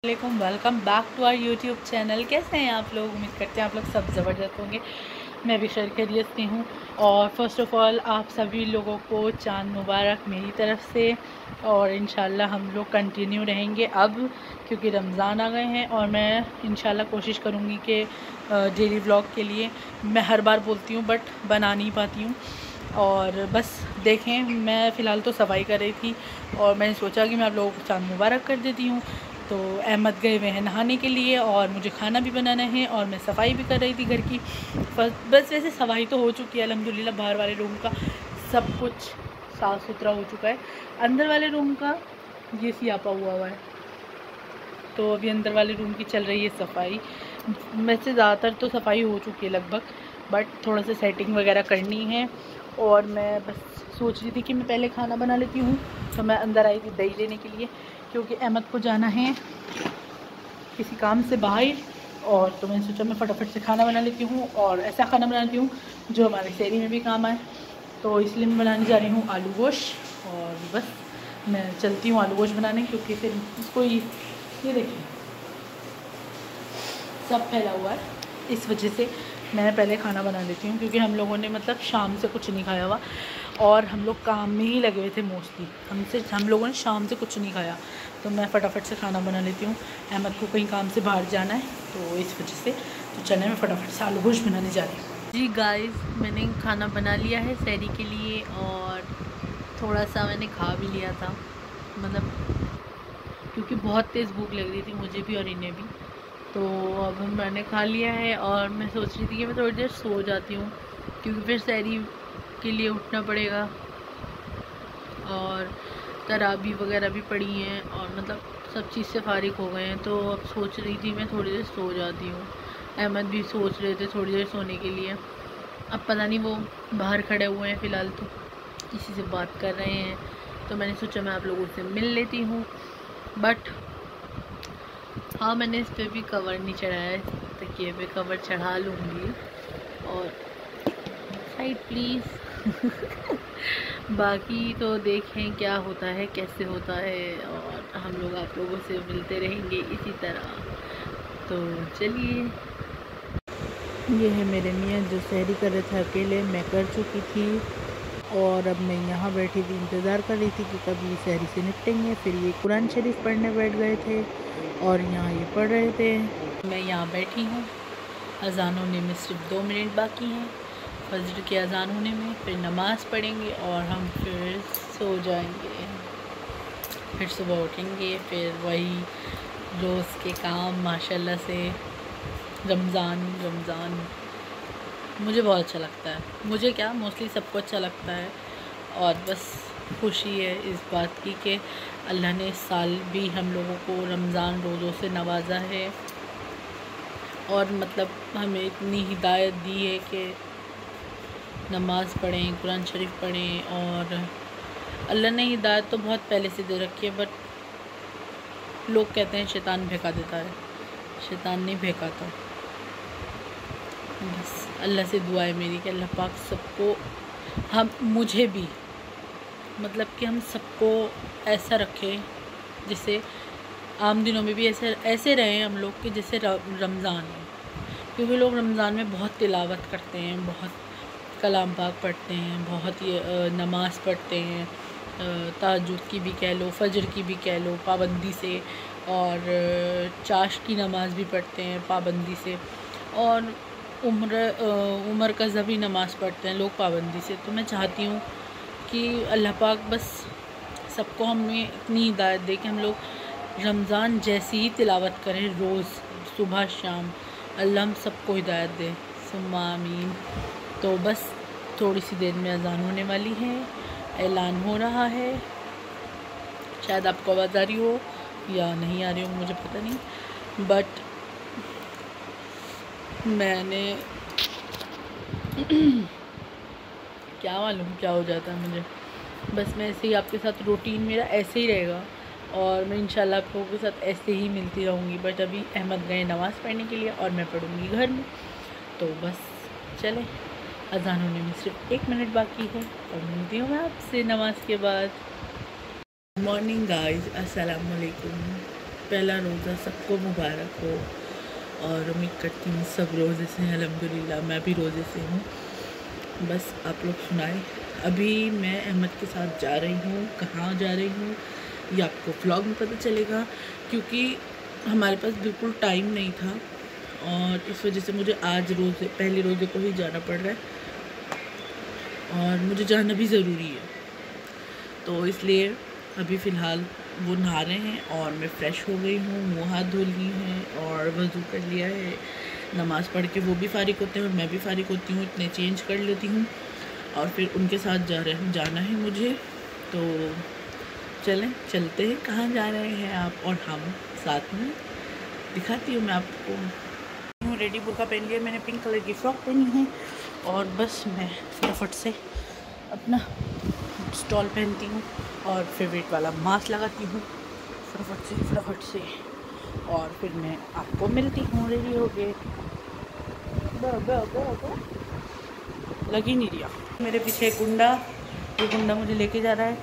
वालेकुम, welcome back to our YouTube channel. कैसे हैं आप लोग? उम्मीद करते हैं आप लोग सब ज़बरदस्त होंगे। मैं भी खैरियत से हूँ। और फ़र्स्ट ऑफ़ ऑल आप सभी लोगों को चांद मुबारक मेरी तरफ़ से। और इंशाल्लाह हम लोग कंटिन्यू रहेंगे अब, क्योंकि रमज़ान आ गए हैं। और मैं इंशाल्लाह कोशिश करूँगी कि डेली व्लॉग के लिए, मैं हर बार बोलती हूँ बट बना नहीं पाती हूँ। और बस देखें, मैं फ़िलहाल तो सफाई कर रही थी और मैंने सोचा कि मैं आप लोगों को चांद मुबारक कर देती हूँ। तो अहमद गए हुए हैं नहाने के लिए और मुझे खाना भी बनाना है और मैं सफाई भी कर रही थी घर की। बस वैसे सफाई तो हो चुकी है अल्हम्दुलिल्लाह। बाहर वाले रूम का सब कुछ साफ़ सुथरा हो चुका है। अंदर वाले रूम का ये सियापा हुआ है, तो अभी अंदर वाले रूम की चल रही है सफाई। वैसे ज़्यादातर तो सफाई हो चुकी है लगभग, बट थोड़ा सा सेटिंग वगैरह करनी है। और मैं बस सोच रही थी कि मैं पहले खाना बना लेती हूँ। तो मैं अंदर आई थी दही लेने के लिए, क्योंकि अहमद को जाना है किसी काम से बाहर। और तो मैंने सोचा मैं फटाफट से खाना बना लेती हूँ और ऐसा खाना बना लेती हूँ जो हमारे शहरी में भी काम आए। तो इसलिए मैं बनाने जा रही हूँ आलू गोश्त। और बस मैं चलती हूँ आलू गोश्त बनाने, क्योंकि फिर इसको ये देखिए सब फैला हुआ है, इस वजह से मैं पहले खाना बना लेती हूँ। क्योंकि हम लोगों ने मतलब शाम से कुछ नहीं खाया हुआ और हम लोग काम में ही लगे हुए थे मोस्टली। हम लोगों ने शाम से कुछ नहीं खाया, तो मैं फटाफट से खाना बना लेती हूँ। अहमद को कहीं काम से बाहर जाना है, तो इस वजह से तो चले मैं फटाफट से आलू गोश्त बनाने जा रही हूँ। जी गाइस, मैंने खाना बना लिया है सहरी के लिए और थोड़ा सा मैंने खा भी लिया था, मतलब क्योंकि बहुत तेज़ भूख लग रही थी मुझे भी और इन्हें भी। तो अब मैंने खा लिया है और मैं सोच रही थी कि मैं थोड़ी देर सो जाती हूँ, क्योंकि फिर सहरी के लिए उठना पड़ेगा। और तराबी वगैरह भी पड़ी हैं और मतलब सब चीज़ से फारिग हो गए हैं। तो अब सोच रही थी मैं थोड़ी देर सो जाती हूँ। अहमद भी सोच रहे थे थोड़ी देर सोने के लिए। अब पता नहीं, वो बाहर खड़े हुए हैं फ़िलहाल, तो किसी से बात कर रहे हैं। तो मैंने सोचा मैं आप लोगों से मिल लेती हूँ। बट हाँ, मैंने इस पर भी कवर नहीं चढ़ाया है, तकिए पे कवर चढ़ा लूँगी। और साइड प्लीज़ बाकी तो देखें क्या होता है, कैसे होता है, और हम लोग आप लोगों से मिलते रहेंगे इसी तरह। तो चलिए, ये है मेरे मियाँ जो सहरी कर रहे थे अकेले। मैं कर चुकी थी और अब मैं यहाँ बैठी थी, इंतज़ार कर रही थी कि कब ये सहरी से निपटेंगे। फिर ये कुरान शरीफ पढ़ने बैठ गए थे और यहाँ ये पढ़ रहे थे। मैं यहाँ बैठी हूँ। अज़ान होने में सिर्फ 2 मिनट बाकी हैं, फजर की अज़ान होने में। फिर नमाज़ पढ़ेंगे और हम फिर सो जाएंगे। फिर सुबह उठेंगे, फिर वही रोज़ के काम माशाल्लाह से। रमज़ान मुझे बहुत अच्छा लगता है। मुझे क्या, मोस्टली सबको अच्छा लगता है। और बस खुशी है इस बात की कि अल्लाह ने इस साल भी हम लोगों को रमज़ान रोज़ों से नवाजा है। और मतलब हमें इतनी हिदायत दी है कि नमाज़ पढ़ें, कुरान शरीफ पढ़ें। और अल्लाह ने हिदायत तो बहुत पहले से दे रखी है, बट लोग कहते हैं शैतान भड़का देता है। शैतान नहीं भड़काता। बस अल्लाह से दुआ है मेरी कि अल्लाह पाक सबको, मुझे भी, मतलब कि हम सबको ऐसा रखे जिससे आम दिनों में भी ऐसे रहें हम लोग कि जैसे रमज़ान है। क्योंकि लोग रमज़ान में बहुत तिलावत करते हैं, बहुत कलाम पाक पढ़ते हैं, बहुत ये नमाज़ पढ़ते हैं, तहज्जुद की भी कह लो, फ़जर की भी कह लो पाबंदी से। और चाश की नमाज़ भी पढ़ते हैं पाबंदी से। और उम्र कज़ा भी नमाज़ पढ़ते हैं लोग पाबंदी से। तो मैं चाहती हूँ कि अल्लाह पाक बस सबको हमें इतनी हिदायत दे कि हम लोग रमज़ान जैसी ही तिलावत करें रोज़, सुबह शाम। अल्लाह हम सबको हिदायत दे, सुम्मा आमीन। तो बस थोड़ी सी देर में अज़ान होने वाली है, ऐलान हो रहा है। शायद आपको आवाज़ आ रही हो या नहीं आ रही हो, मुझे पता नहीं। बट मैंने क्या मालूम क्या हो जाता है मुझे। बस मैं ऐसे ही आपके साथ, रूटीन मेरा ऐसे ही रहेगा और मैं इंशाल्लाह आप लोगों के साथ ऐसे ही मिलती रहूँगी। बट अभी अहमद गए नमाज़ पढ़ने के लिए और मैं पढ़ूँगी घर में। तो बस चले, अज़ान होने में सिर्फ 1 मिनट बाकी है और मिलती हूँ मैं आपसे नमाज़ के बाद। मॉर्निंग गाइस, अस्सलाम वालेकुम। पहला रोज़ा सबको मुबारक हो और उम्मीद करती हूँ सब रोज़े से हैं। अल्हम्दुलिल्लाह मैं भी रोज़े से हूँ। बस आप लोग सुनाएं। अभी मैं अहमद के साथ जा रही हूँ। कहाँ जा रही हूँ ये आपको व्लॉग में पता चलेगा, क्योंकि हमारे पास बिल्कुल टाइम नहीं था और इस वजह से मुझे आज पहले रोज़े को ही जाना पड़ रहा है और मुझे जाना भी ज़रूरी है। तो इसलिए अभी फ़िलहाल वो नहा रहे हैं और मैं फ़्रेश हो गई हूँ, मुँह हाथ धो ली हैं और वज़ू कर लिया है। नमाज़ पढ़ के वो भी फ़ारिग होते हैं और मैं भी फ़ारिग होती हूँ, इतने चेंज कर लेती हूँ और फिर उनके साथ जाना है मुझे। तो चलते हैं। कहाँ जा रहे हैं आप और हम साथ में, दिखाती हूँ मैं आपको। रेडी बुर्का पहन लिया मैंने, पिंक कलर की फ़्रॉक पहनी है और बस मैं फटाफट से अपना स्टॉल पहनती हूँ और फेवरेट वाला मास्क लगाती हूँ फटाफट से और फिर मैं आपको मिलती हूँ। रेडी हो गए, लग ही नहीं दिया। मेरे पीछे एक गुंडा, ये गुंडा मुझे लेके जा रहा है।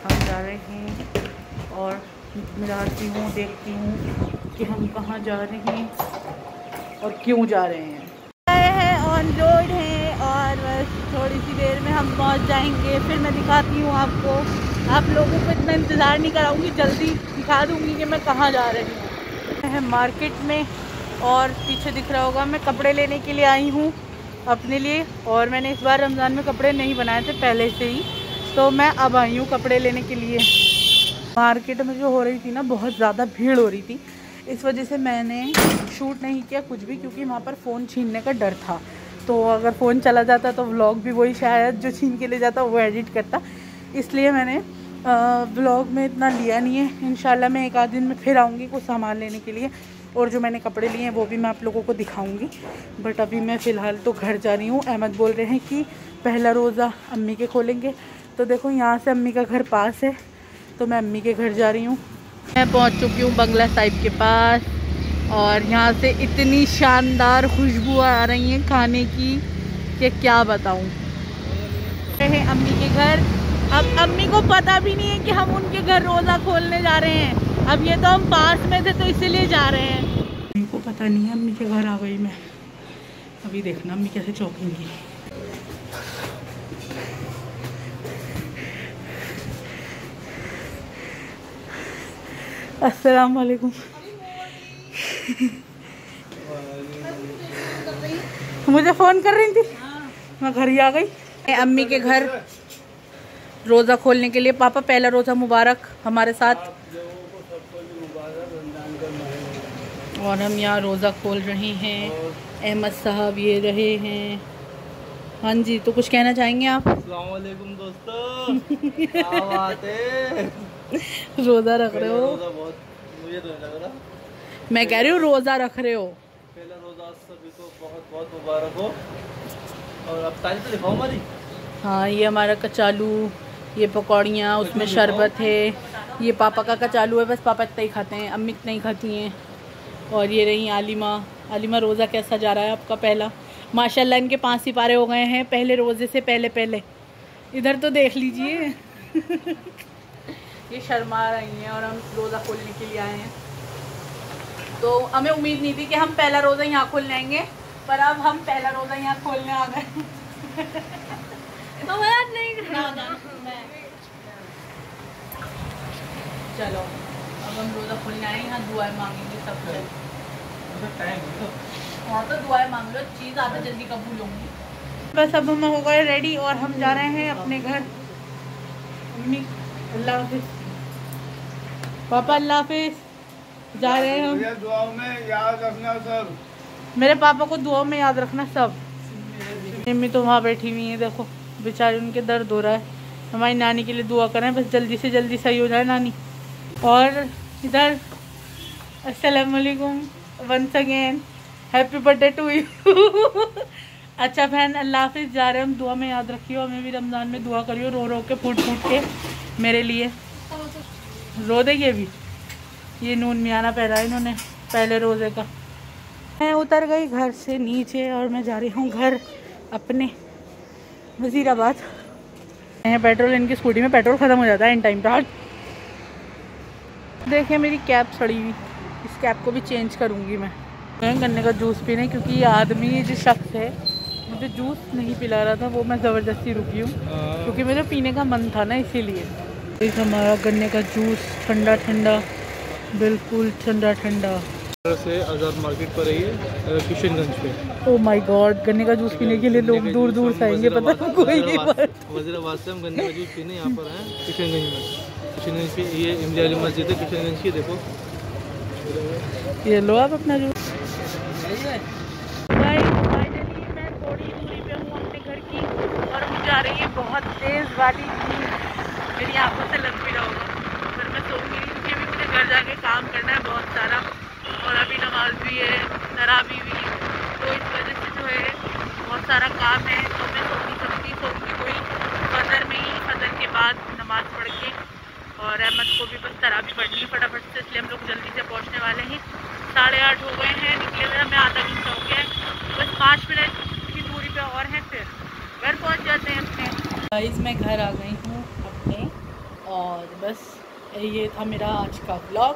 हम जा रहे हैं और मिलाती हूँ, देखती हूँ कि हम कहाँ जा रहे हैं और क्यों जा रहे हैं। ऑन रोड है और बस थोड़ी सी देर में हम पहुँच जाएंगे। फिर मैं दिखाती हूँ आपको। आप लोगों को इतना इंतज़ार नहीं कराऊंगी, जल्दी दिखा दूँगी कि मैं कहाँ जा रही हूँ। मैं मार्केट में और पीछे दिख रहा होगा मैं कपड़े लेने के लिए आई हूँ अपने लिए। और मैंने इस बार रमज़ान में कपड़े नहीं बनाए थे पहले से ही, तो मैं अब आई हूँ कपड़े लेने के लिए। मार्केट में जो हो रही थी ना, बहुत ज़्यादा भीड़ हो रही थी, इस वजह से मैंने शूट नहीं किया कुछ भी, क्योंकि वहाँ पर फ़ोन छीनने का डर था। तो अगर फ़ोन चला जाता तो व्लॉग भी वही शायद जो छीन के ले जाता वो एडिट करता, इसलिए मैंने व्लॉग में इतना लिया नहीं है। इंशाल्लाह मैं एक आध दिन में फिर आऊँगी कुछ सामान लेने के लिए और जो मैंने कपड़े लिए हैं वो भी मैं आप लोगों को दिखाऊंगी। बट अभी मैं फ़िलहाल तो घर जा रही हूँ। अहमद बोल रहे हैं कि पहला रोज़ा अम्मी के खोलेंगे, तो देखो यहाँ से अम्मी का घर पास है, तो मैं अम्मी के घर जा रही हूँ। मैं पहुँच चुकी हूँ बंगला साहिब के पास और यहाँ से इतनी शानदार खुशबू आ रही है खाने की कि क्या बताऊँ। हैं अम्मी के घर। अब अम्मी को पता भी नहीं है कि हम उनके घर रोज़ा खोलने जा रहे हैं। अब ये तो हम पास में थे तो इसीलिए जा रहे हैं। अम्मी को पता नहीं है, अम्मी के घर आ गई मैं। अभी देखना अम्मी कैसे चौंकेंगी। अस्सलाम वालेकुम। मुझे फ़ोन कर रही थी, मैं घर ही आ गई। अम्मी के घर रोज़ा खोलने के लिए। पापा पहला रोज़ा मुबारक हमारे साथ। और हम यहाँ रोज़ा खोल रहे हैं। अहमद साहब ये रहे हैं। हाँ जी, तो कुछ कहना चाहेंगे आप? अस्सलाम वालेकुम दोस्तों। क्या बात है? रोज़ा रख रहे हो? रोज़ा बहुत मुझे तो लग रहा। मैं कह रही हूँ रोज़ा रख रहे हो। पहला रोज़ा सभी को बहुत बहुत मुबारक हो। और अब तारीख तो दिखाओ हमारी। हाँ, ये हमारा कचालू, ये पकौड़ियाँ, उसमें शरबत है। ये पापा का कचालू है, बस पापा इतना ही खाते हैं, अम्मी इतना ही खाती हैं। और ये रही आलिमा। आलिमा, रोज़ा कैसा जा रहा है आपका पहला? माशाल्लाह इनके 5 सिपारे हो गए हैं पहले रोज़े से पहले। इधर तो देख लीजिए। ये शर्मा रही हैं और हम रोज़ा खोलने के लिए आए हैं। तो हमें उम्मीद नहीं थी कि हम पहला रोज़ा यहाँ खोल लेंगे, पर अब हम पहला रोज़ा यहाँ खोलने आ गए। चलो अब हम रोज़ा खोलने आए, यहाँ दुआएं मांगेंगे सबसे। हाँ तो दुआएं मांग लो, चीज़ ज़्यादा जल्दी कबूल होंगी। बस अब हम हो गए रेडी और हम जा रहे हैं अपने घर। मम्मी अल्लाह हाफिज़, पापा अल्लाह हाफिज़। जा रहे हैं हम। दुआओं में याद रखना सब। मेरे पापा को दुआओं में याद रखना सब। मम्मी तो वहाँ बैठी हुई है, देखो बेचारी, उनके दर्द हो रहा है। हमारी नानी के लिए दुआ करें, बस जल्दी से जल्दी सही हो जाए नानी। और इधर अस्सलाम वालेकुम once again, happy birthday to you. अच्छा बहन अल्लाह हाफिज़। जा रहे हैं हम, दुआ में याद रखियो, हमें भी रमज़ान में दुआ करियो, रो रो के फूट फूट के मेरे लिए। रो देंगे भी। ये नून मियाना पहना है इन्होंने पहले रोज़े का। मैं उतर गई घर से नीचे और मैं जा रही हूँ घर अपने वज़ीराबाद। पेट्रोल, इनकी स्कूटी में पेट्रोल ख़त्म हो जाता है इन टाइम पर। देखिए मेरी कैप सड़ी हुई, इस कैप को भी चेंज करूँगी मैं। गन्ने का जूस पीने, क्योंकि ये आदमी जो शख्स है मुझे जूस नहीं पिला रहा था, वो मैं ज़बरदस्ती रुकी हूँ क्योंकि मुझे पीने का मन था ना, इसीलिए। इस हमारा गन्ने का जूस ठंडा ठंडा, बिल्कुल ठंडा ठंडा से आज़ाद मार्केट पर रही है, किशनगंज पे। ओह माय गॉड, गन्ने का जूस पीने के लिए लोग दूर दूर से आएंगे, पता है कोई नहीं। वज़ीराबाद से हम गन्ने का जूस पीने यहाँ पर हैं किशनगंज में। किशनगंज की ये इमली वाली मस्जिद है किशनगंज की, देखो ये लो आप अपना जूस। फाइनली मैं थोड़ी दूरी पे हूँ अपने घर की और मुझे आ रही है बहुत तेज़ वाली नींद। मेरी आंखों से लग भी रहा होगा, फिर मैं सोऊंगी क्योंकि अभी मुझे घर जाके काम करना है बहुत सारा, और अभी नमाज भी है, तरावी भी, तो इस वजह से जो है बहुत सारा काम है, तो मैं सो नहीं सकती। सोऊंगी कोई फजर में ही, फजर के बाद नमाज़ पढ़ के, और अहमद को भी बस तरावी पढ़नी है फटाफट से, इसलिए हम लोग जल्दी से पहुंचने वाले हैं। 8:30 हो गए हैं, निकले हुए हमें आधा घंटा हो गया है, बस 5 मिनट की दूरी पे और हैं, फिर घर पहुंच जाते हैं अपने। गाइस मैं घर आ गई हूँ अपने, और बस ये था मेरा आज का ब्लॉग।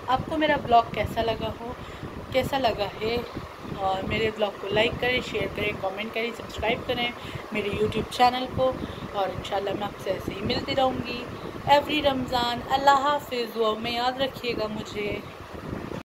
आपको मेरा ब्लॉग कैसा लगा है, और मेरे ब्लॉग को लाइक करें, शेयर करें, कमेंट करें, सब्सक्राइब करें मेरे यूट्यूब चैनल को, और इंशाल्लाह मैं आपसे ऐसे ही मिलती रहूँगी एवरी रमज़ान। अल्लाह हाफ़िज़, दुआ में याद रखिएगा मुझे।